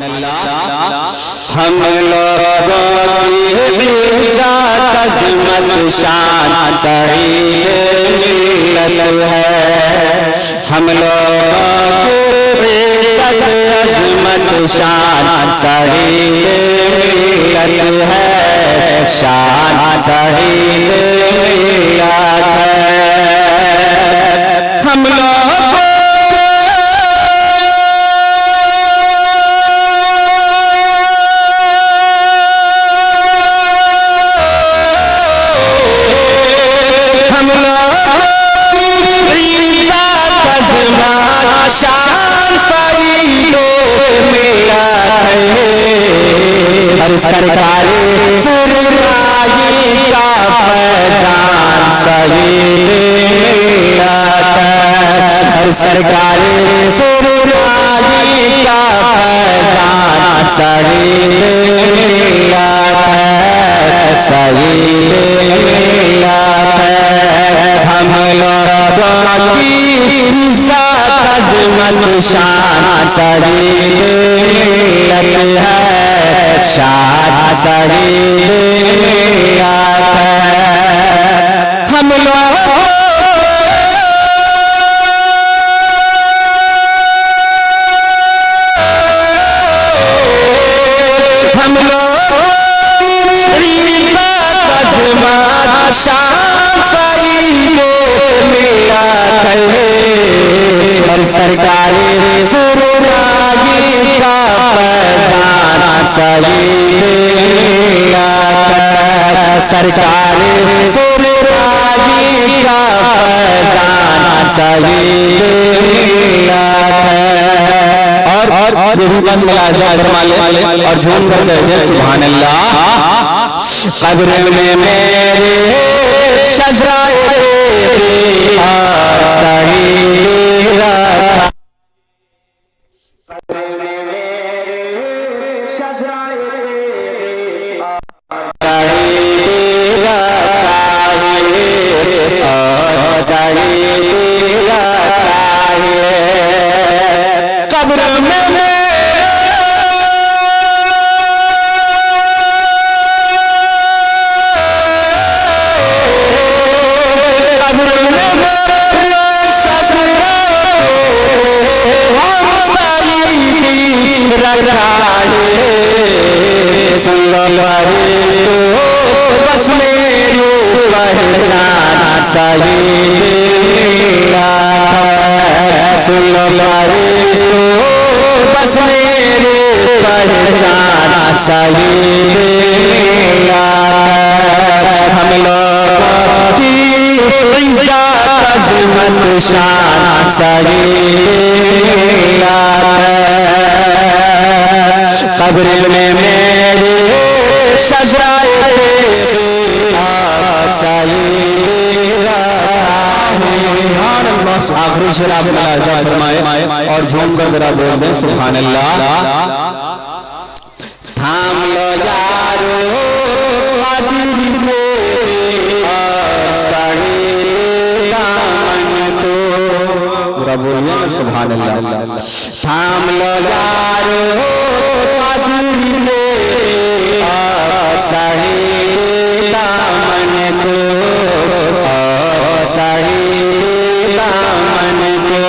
हम लोगों की इज़्ज़त अज़मत शान सईद मिल्लत है। हम लोगों की इज़्ज़त अज़मत शान सईद मिल्लत है। शान सईद मिल्लत है। हम लोग सरकार सुरनाई का फैजान सईद मिल्लत है। सरकार सुरनाई का फैजान सईद मिल्लत है। सईद मिल्लत है। हम लोगों की इज़्ज़त अज़मत शान सईद मिल्लत है। शान सईद मिल्लत है। हम लोग शान सईद मिल्लत है। सरकार सुरनाई का फैजान सईद मिल्लत है। सरकार सुरनाई का फैजान सईद मिल्लत है। और ये भी बंद मुलाज़ा फरमा ले और झूम कर कह दे सुभान अल्लाह। कब्र में मेरे शजराए तेरी सईद रखा। बस मेरी पहचान सईद मिल्लत है। बस मेरी पहचान सईद मिल्लत है। हम लोगों की इज़्ज़त अज़मत शान सईद मिल्लत है। कब्र में मेरे शजराए आखिरी शेर आप मुलाज़ा फरमाए और झूम कर जरा बोल दें सुभान अल्लाह। थाम लो यारो कादिर दामन को पूरा बोलिए ना सुभान अल्लाह। थाम लो यारो कादिर सईद दामन को सईद दामन को।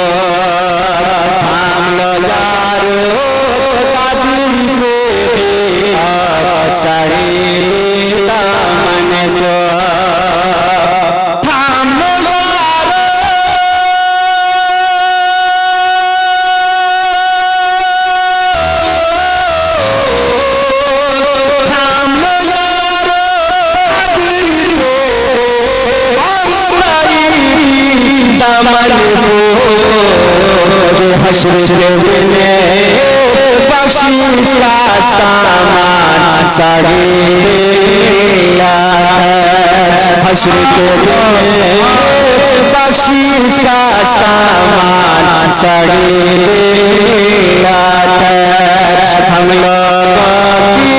थाम लो यारो कादिर सईद दामन को। थाम लो यारो दामन को। हश्र के दिन बख्शिश का सामान सईद मिल्लत है। हश्र के दिन बख्शिश का सामान सईद मिल्लत है। हम लोगों की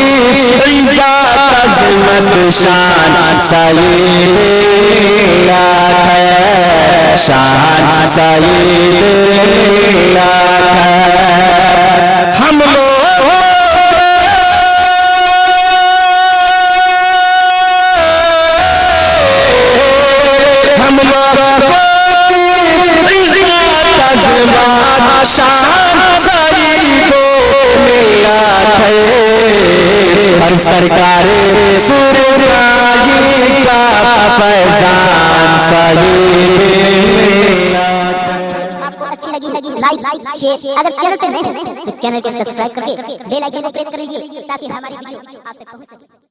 इज़्ज़त अज़मत शान सईद मिल्लत है। शान सईद मिल्लत है। हम लोग सरकार सुरागी का फैजान आपको अच्छी लगी लाइक शेयर, अगर चैनल पे नए हैं तो चैनल को सब्सक्राइब करके बेल आइकन को प्रेस कर लीजिए ताकि हमारी वीडियो आप तक पहुंच सके।